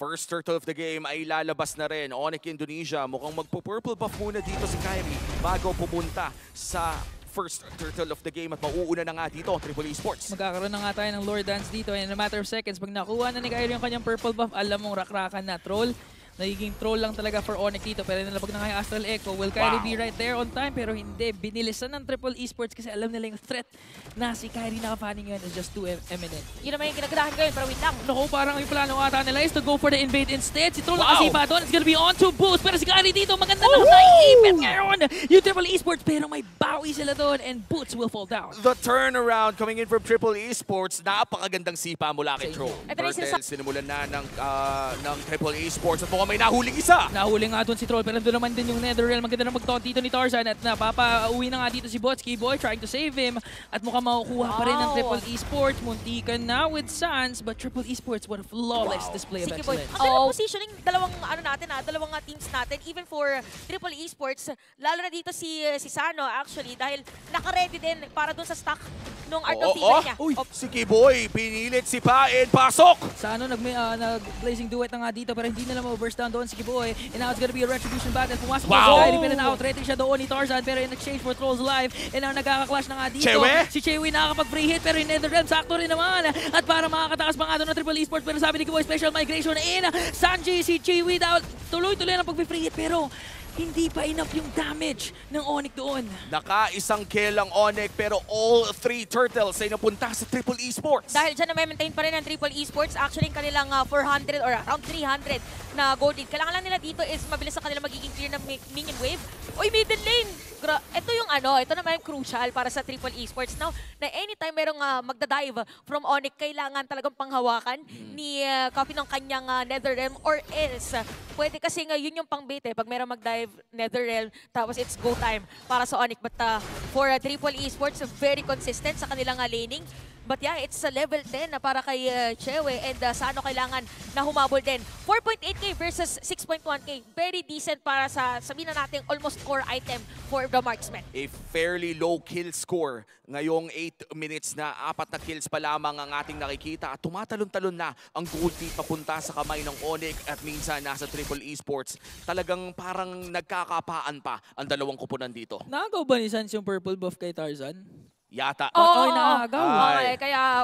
First turtle of the game ay lalabas na rin. Onyx Indonesia, mukhang magpo-purple buff muna dito si Kyrie bago pumunta sa first turtle of the game at mauuna na nga dito ang Triple Esports. Magkakaroon na nga tayo ng Lord Dance dito in a matter of seconds. Pag nakuha na ni Kyrie yung kanyang purple buff, alam mong rakrakan na troll. Nagiging troll lang talaga for Onyx dito, pero nalabag na nga yung Astral Echo. Will Kyrie be right there on time? Pero hindi. Binilisan ng Triple Esports kasi alam nila yung threat na si Kyrie nakapaning yun is just too eminent. Yun naman yung ginagadahan ko yun, pero wait lang. Naku, parang yung plano ata nila is to go for the invade instead. Si Troll nakasipa doon. It's gonna be on to boost. Pero si Kyrie dito, maganda na naipit ngayon yung Triple Esports. Pero may bawi sila doon and Boots will fall down. The turnaround coming in from Triple Esports, napakagandang sipa mula kay Troll. Turtles, sinimulan na ng Triple Esports at mukhang may nahuling isa. Nahuli nga doon si Troll, pero doon naman din yung Netherrealm. Maganda na mag-taunt dito ni Tarzan at napapa-uwi na nga dito si Botsky Boy trying to save him. At mukhang makukuha pa rin ng Triple Esports. Muntikan na with Sans, but Triple Esports, what a flawless display of excellence. Ang ganda positioning, dalawang teams natin, even for Triple Esports, lalo na dito si Sano actually, dahil naka-ready din para doon sa stock nung Art of Fever niya. Uy, si Kiboy, pinilit si Pain, pasok! Sano nag-blazing duet na nga dito, pero hindi nila ma-burst down doon si Kiboy. And now it's gonna be a retribution battle. Pumasok na si Kyrie, pero na-outretting siya doon ni Tarzan, pero in exchange for Troll's life. And now nagkaka-clash na nga dito. Si Chewy nakakapag-free hit, pero in Netherrealm, sakto rin naman. At para makakatakas pa nga doon ng Triple Esports, pero sabi ni Kiboy, special migration in. Sanji, si Chewy daw, tuloy-tuloy na pag-free hit, pero hindi pa enough yung damage ng Onyx doon. Naka-isang kill ang Onyx, pero all three turtles ay napunta sa Triple Esports. Dahil dyan na may maintain pa rin ang Triple Esports. Actually, yung kanilang 400 or around 300 na gold lead. Kailangan lang nila dito is mabilis sa kanila magiging clear ng minion wave. Uy, middle lane! Ito yung ito naman yung crucial para sa Triple Esports. Now, na anytime merong magdadive from Onyx, kailangan talagang panghawakan ni Coffee ng kanyang Netherrealm or else. Pwede kasi yun yung pang-bait pag merong mag-dive Netherrealm, tapos it's go time para sa Onyx. But for Triple Esports, very consistent sa kanilang laning. But yeah, it's a level 10 na para kay Chewe and Sano kailangan na humabol din. 4.8k versus 6.1k. Very decent para sa, sabihin na natin, almost core item for the marksman. A fairly low kill score. Ngayong 8 minutes na 4 na kills pa lamang ang ating nakikita. At tumatalon-talon na ang gold lead papunta sa kamay ng Onyx at minsan nasa Triple Esports. Talagang parang nagkakapaan pa ang dalawang kupunan dito. Nakagaw ba ni Sans yung purple buff kay Tarzan? Yata. Oo, nakagaw.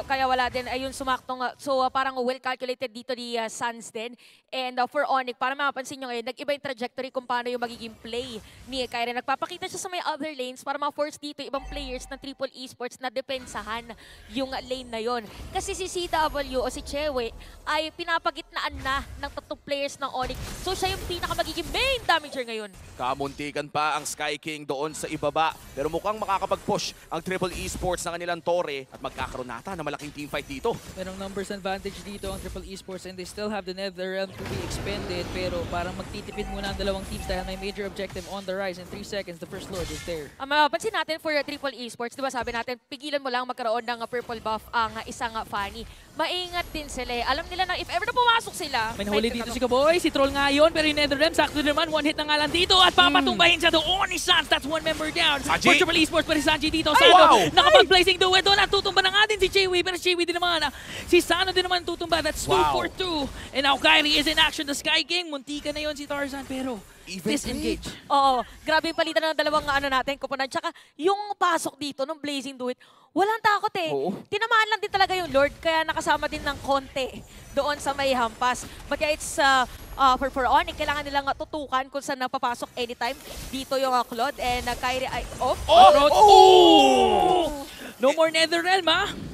Kaya wala din. Ayun, sumaktong. So, parang well calculated dito ni Sans din. And for Onyx, para mapapansin nyo ngayon, nag-iba yung trajectory kung paano yung magiging play ni Kyrie. Nagpapakita siya sa may other lanes para ma-force dito ibang players ng Triple Esports na depensahan yung lane na yon. Kasi si CW o si Chewe ay pinapagitnaan na ng tatlong players ng Onyx. So, siya yung pinaka-magiging main damager ngayon. Kamuntikan pa ang Sky King doon sa ibaba. Pero mukhang makakapag-push ang Triple Esports ng kanilang Torre at magkakaroon nata na malaking teamfight dito. Merong numbers advantage dito ang Triple Esports and they still have the Netherrealm to be expended, pero parang magtitipid muna ang dalawang teams dahil may major objective on the rise. In 3 seconds, the first Lord is there. Mapapansin natin for Triple Esports, di ba sabi natin, pigilan mo lang magkaroon ng purple buff ang isang Fanny. Maingat din sila Alam nila na if ever na pumasok sila. May nahuli dito si Kaboy, si Troll nga yun, pero yung Netherrealm, sakto naman, one hit na nga lang dito at papatumbahin siya doon ni Sans. That's one member down. For Triple Esports, pero si Sanji dito. Sano, nakapag-blazing duet doon at tutumba na nga din si Chewy, pero Chewy din naman. Si Sano din naman tutumba. That's 2 for 2. And now Kyrie is in action. The Sky King, muntika na yun si Tarzan, pero disengage. Oo, grabe yung palitan ng dalawang natin, kupunan. Tsaka yung pasok dito ng Blazing Duet, walang takot Tinamaan lang din talaga yung Lord, kaya nakasama din ng konti doon sa may hampas. But yeah, it's for Onyx, kailangan nilang tutukan kung saan napapasok anytime. Dito yung Claude and Kyrie ay off. No more Netherrealm,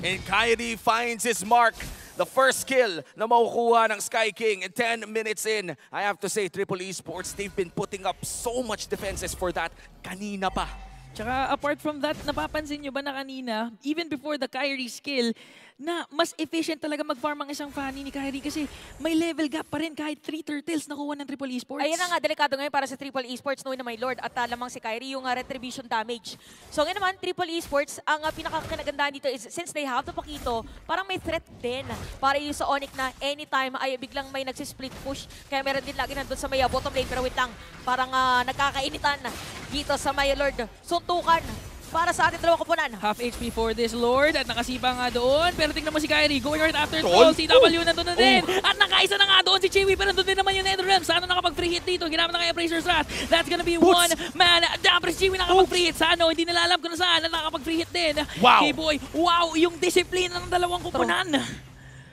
And Kyrie finds his mark. The first kill na makukuha ng Sky King in 10 minutes in. I have to say, Triple Esports, they've been putting up so much defenses for that kanina pa. Tsaka apart from that, napapansin nyo ba na kanina, even before the Kyrie skill, na mas efficient talaga mag-farm ang isang Fanny ni Kyrie kasi may level gap pa rin kahit 3 turtles nakuha ng Triple Esports. Ayan na nga, delikado ngayon para sa Triple Esports knowing na may Lord at lamang si Kyrie yung retribution damage. So ngayon naman, Triple Esports, ang pinakakinagandaan dito is since they have the Pakito, parang may threat din para yung sa Onyx na anytime ay biglang may nagsisplit push. Kaya meron din lagi nandun sa may bottom lane, pero wait lang, parang nagkakainitan dito sa may Lord. Suntukan para sa ating dalawang koponan. Half HP for this Lord at nakasipa nga doon. Pero tingnan mo si Kyrie going right after Troll. Troll. CW nandun na din. At nakaisa na nga doon si Chewy pero nandun din naman yung Netherrealm. Sana nakapag-free hit dito. Ginamit na kaya Bracer's Wrath. That's gonna be one man down. Pero si Chewy nakapag-free hit. Sano, hindi nila alam kung saan na nakapag-free hit din. Wow. K-Boy, wow, yung disiplina ng dalawang koponan.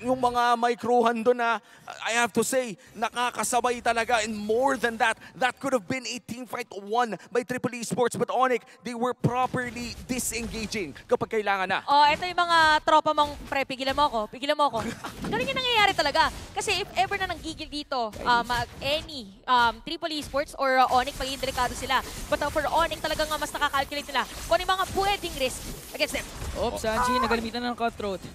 Yung mga microhan doon na, I have to say, nakakasabay talaga. And more than that, that could have been a team fight won by Triple Esports. But Onyx, they were properly disengaging kapag kailangan na. Oh, ito yung mga tropa mong pre, pigilan mo ako. Ganun yung nangyayari talaga. Kasi if ever na nanggigil dito, any Triple Esports or Onyx, magiging delikado sila. But for Onyx, talagang mas nakakalculate nila kung ano yung mga pwedeng risk against them. Oops, Sanji, nagalimitan ng cutthroat.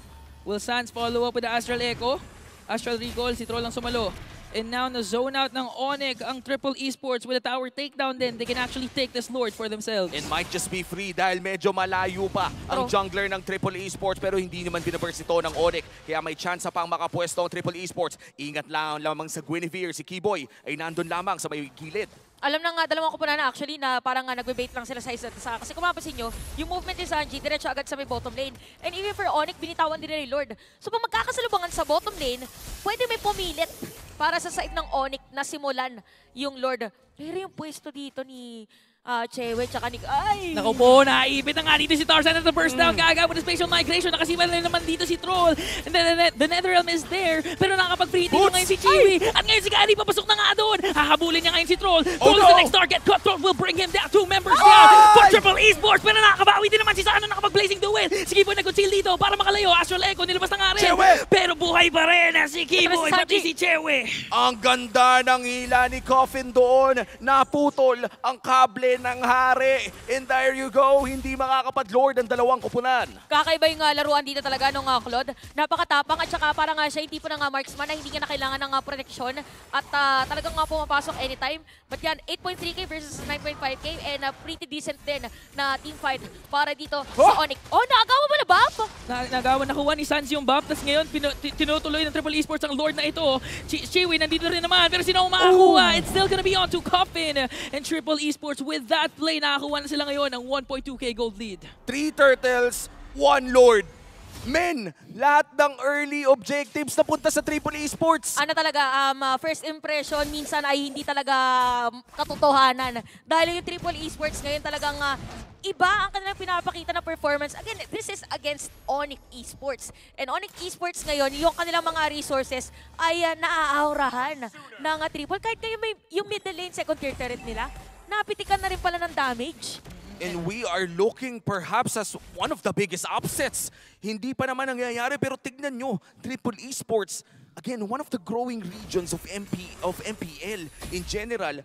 Will Sans follow up with the Astral Echo? Astral Recall, si Troll ang sumalo. And now, na-zone out ng Onyx ang Triple Esports with a tower takedown din. They can actually take this Lord for themselves. It might just be free dahil medyo malayo pa ang jungler ng Triple Esports pero hindi naman binaburst ito ng Onyx. Kaya may chance pang makapwesto ang Triple Esports. Ingat lang lamang sa Guinevere. Si Keyboy ay nandun lamang sa may gilid. Alam na nga, dalawang koponan na actually na parang nagbe-bait lang sila sa isa't isa. Kasi kung mapapansin nyo, yung movement ni Sanji, diretso agad sa may bottom lane. And even for Onyx, binitawan din ni Lord. So pag magkakasalubungan sa bottom lane, pwede may pumilit para sa side ng Onyx na simulan yung Lord. Pero yung pwesto dito ni Chewe tsaka ni... Ay! Naku po, naipit na nga dito si Tarzan at the first down. Kaagad with the spatial migration. Nakasimal na naman dito si Troll. And then the Netherrealm is there. Pero nakakapag-free dito ngayon si Chewy. At ngayon si Kyrie papasok na nga doon. Hahabulin niya ngayon si Troll. Troll is the next target. Cutthroat will bring him down. 2 members down for Triple Esports. Pero nakakabawi din naman si Sano nakapag-blazing duel. Si Keyboy nag-conceal dito para makalayo. Astral Echo nilabas na nga rin. Chewe! Pero buhay pa rin si Keyboy. Pati si Chewy. Ang ganda ng hila ni Coffin doon. Naputol ang kable ng hari. And there you go. Hindi makakapag-lord ang dalawang koponan. Kakaiba yung laruan dito talaga nung Claude. Napakatapang at saka parang siya hindi po ng marksman na hindi niya na kailangan ng proteksyon at talagang pumapasok anytime. But yan, 8.3k versus 9.5k and pretty decent din na team fight para dito sa Onyx. Oh, naagawa mo na buff? Nagawa nakuha ni Sans yung buff. Tapos ngayon, tinutuloy ng Triple Esports ang Lord na ito. Chewy nandito rin naman. Pero sino ang makakuha? It's still gonna be on to Coffin. And Triple Esports with that play, nakakuha na sila ngayon ng 1.2k gold lead. 3 turtles, 1 lord. Men, lahat ng early objectives napunta sa Triple Esports. Ano talaga, first impression minsan ay hindi talaga katotohanan. Dahil yung Triple Esports ngayon talagang iba ang kanilang pinapakita na performance. Again, this is against Onyx Esports. And Onyx Esports ngayon, yung kanilang mga resources ay naaaurahan ng Triple. Kahit kayo may yung middle lane, second tier turret nila, napitikan na rin pala ng damage. And we are looking perhaps as one of the biggest upsets. Hindi pa naman nangyayari pero tignan nyo, Triple Esports, again, one of the growing regions of MPL in general.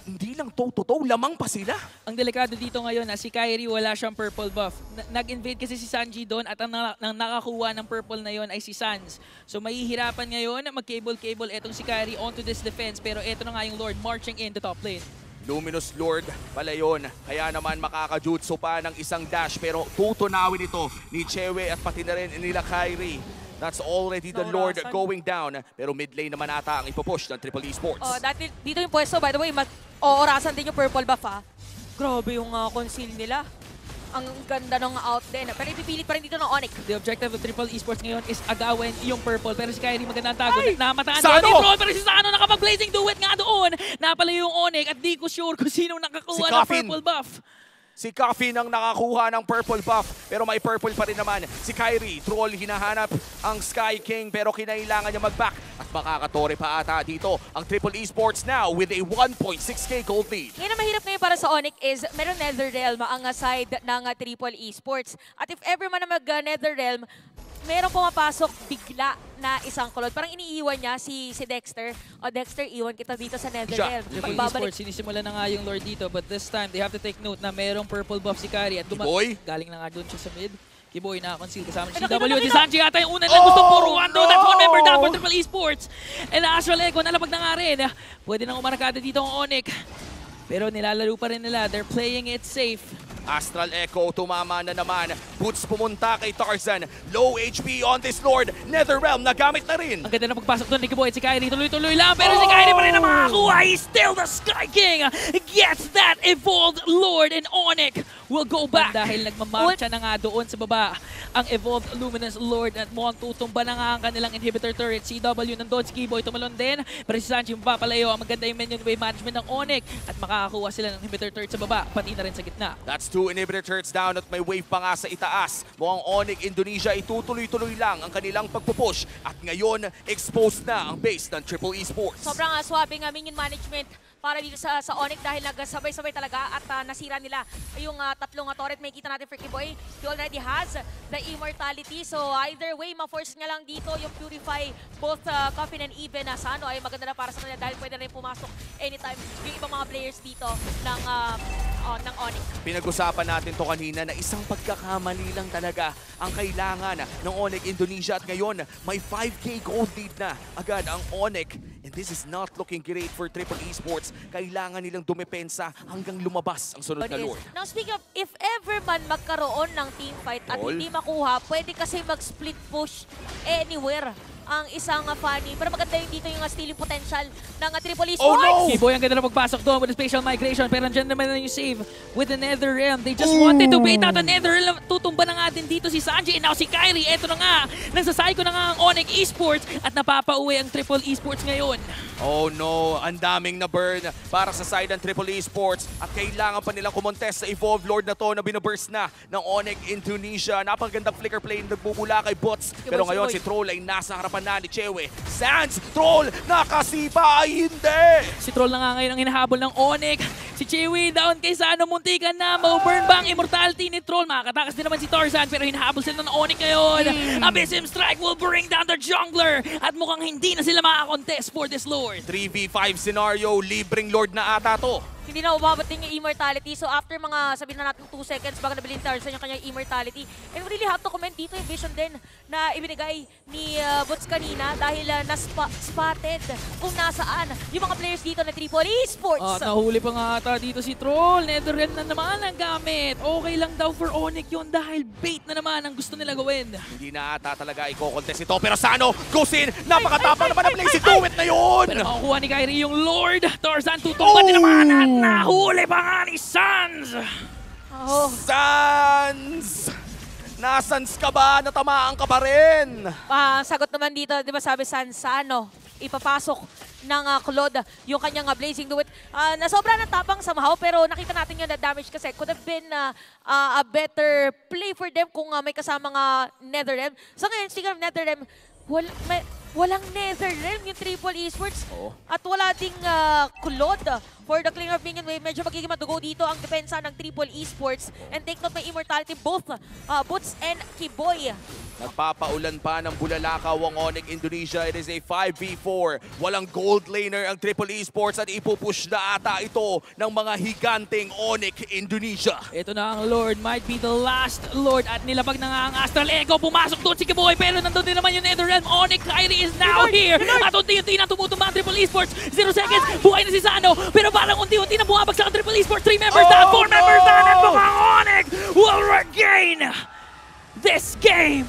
Hindi lang toe-to-toe, lamang pa sila. Ang delikado dito ngayon na si Kyrie wala siyang purple buff. Nag-invade kasi si Sanji doon at ang nakakuha ng purple na yon ay si Sans. So mahihirapan ngayon na mag-cable etong si Kyrie onto this defense pero eto na nga yung Lord marching in the top lane. Luminous Lord pala yun. Kaya naman makakajutsu pa ng isang dash pero tutunawin ito ni Chewe at pati na rin nila Kyrie. That's already the Lord going down. Pero mid lane naman ata ang ipupush ng Triple Esports. Oh, dito yung pwesto, by the way, orasan din yung purple buff Grabe yung conceal nila. Ang ganda ng out din. Pero ipipilit pa rin dito ng Onyx. The objective of Triple Esports ngayon is agawin yung purple. Pero si Kyrie magandang tago. Namataan Sano? doon ni Troll. Pero si Sano nakapag-blazing duet nga doon. Napala yung Onyx at di ko sure kung sino nakakuha ng purple buff. Si Coffin ang nakakuha ng purple buff pero may purple pa rin naman si Kyrie. Troll hinahanap ang Sky King pero kinailangan niya mag-back at makakatore pa ata dito ang Triple Esports now with a 1.6k gold lead. Ngayon ang mahirap ngayon para sa Onyx is meron Netherrealm ang side ng Triple Esports. At if ever man na mag-Netherrealm, merong pumapasok bigla na isang kulot. Parang iniiwan niya si Dexter. O Dexter, iwan kita dito sa Netherrealm. Triple Esports, sinisimula na nga yung Lord dito. But this time, they have to take note na merong purple buff si Kyrie. At galing na nga doon siya sa mid. Keyboy na-conceal kasama si CW. Si Sanji ata yung unang gustong puruan doon. That's one member down for Triple Esports. And Astral Echo, nalabag na nga rin. Pwede nang umarakada dito ang Onyx. Pero nilalaro pa rin nila. They're playing it safe. Astral Echo, tumama na naman. Boots pumunta kay Tarzan. Low HP on this Lord. Netherrealm, nagamit na rin. Ang ganda na pagpasok doon ni Kiboy at si Kyrie. Tuloy-tuloy lang. Pero si Kyrie pa rin na makakuha. He's still the Sky King. Gets that Evolved Lord, and Onyx will go back. Dahil nagmamarcha na nga doon sa baba ang Evolved Luminous Lord at mukhang tutumba na nga ang kanilang inhibitor turret. CW nandun, si Kiboy tumalon din. Pero si Sanji mapapalayo. Ang maganda yung minion wave management ng Onyx at makakakuha sila ng inhibitor turret sa baba, pati na rin sa gitna. That's 2 inhibitor turrets down at may wave pa nga sa itaas. Mukhang Onyx Indonesia itutuloy-tuloy lang ang kanilang pagpupush at ngayon exposed na ang base ng Triple Esports. Sobrang swabe nga minion management para dito sa Onyx dahil nagsabay-sabay talaga at nasira nila yung tatlong turret. May kita natin for Kiboy. He already has the immortality. So either way, ma-force niya lang dito yung Purify both Coffin and even Sano ay maganda na para sa kanila dahil pwede na rin pumasok anytime yung ibang mga players dito ng Onyx. Pinag-usapan natin to kanina na isang pagkakamali lang talaga ang kailangan ng Onyx Indonesia at ngayon may 5K gold lead na agad ang Onyx. And this is not looking great for Triple Esports. Kailangan nilang dumepensa hanggang lumabas ang sunod na Lord. Now speaking of, if ever man magkaroon ng team fight at hindi makuha, pwede kasi mag-split push anywhere ang isang Fanny. Pero maganda yung dito yung stealing potential ng Triple Esports. Oh no! Kiboy ang ganda na pagpasok doon with the spatial migration, pero nandiyan naman na yung save with the Netherrealm. They just wanted to bait out the Netherrealm. Tutumba na nga din dito si Sanji and now si Kyrie. Eto na nga, nagsasayko na nga ang Onyx Esports at napapauwi ang Triple Esports ngayon. Oh no, ang daming na burn para sa side ng Triple Esports at kailangan pa nilang kumontest sa Evolved Lord na to na binaburst na ng Onyx Indonesia. Napakagandang flicker play nagbubula kay Bots. Pero ngayon si Troll ay nasa harapan na ni Chewe. Sans, Troll, nakasipa ay hindi! Si Troll na nga ngayon ang hinahabol ng Onyx. Si Chewy down kay Sano, muntikan na. Mau-burn ba ang immortality ni Troll? Makakatakas din naman si Tarzan pero hinahabol sila ng Onyx ngayon. Abysm Strike will bring down the jungler at mukhang hindi na sila makakontest for this Lord. 3v5 scenario, libreng Lord na ata to. Hindi na umabot din yung immortality. So after mga sabihin na natin 2 seconds bago nabilin Tarzan yung kanyang immortality. And we really have to comment dito yung vision din na ibinigay ni Bots kanina dahil spotted kung nasaan yung mga players dito na Triple Esports. Nahuli pa nga ata dito si Troll. Netherrealm na naman ang gamit. Okay lang daw for Onyx yun dahil bait na naman ang gusto nila gawin. Hindi na ata talaga i-contest ito. Pero Sano goes in. Napakatapang naman ang Lazy Do It na yun. Pero makukuha ni Kyrie yung Lord. Tarzan tutumba din naman at nahuli pa nga ni Sans. Sans! Nasans ka ba? Natamaan ka pa rin. Sagot naman dito, di ba sabi Sano, ipapasok ng Claude yung kanyang Blazing Duet. Na sobra ng tapang somehow, pero nakita natin yung damage kasi could have been a better play for them kung may kasama nga Netherrealm. So ngayon, speaking of Netherrealm, walang Netherrealm yung Triple Esports. At wala ding Claude for the Clinger of Minion Wave. Medyo magiging madugo dito ang depensa ng Triple Esports. And take note, may immortality both Boots and Kiboy. Nagpapaulan pa ng bulalakaw ang Onyx Indonesia. It is a 5v4. Walang gold laner ang Triple Esports at ipupush na ata ito ng mga higanteng Onyx Indonesia. Ito na ang Lord. Might be the last Lord. At nilabag na nga ang Astral Echo. Pumasok doon si Kiboy. Pero nandun din naman yung Netherrealm. Onyx Kyrie is now here. At unti-unti na tumutumba ang Triple Esports. 0 seconds. Buhay na si Sano. Pero parang unti-unti na bumabagsak ang Triple Esports. 3 members down. 4 members down. At mukhang Onyx will regain this game.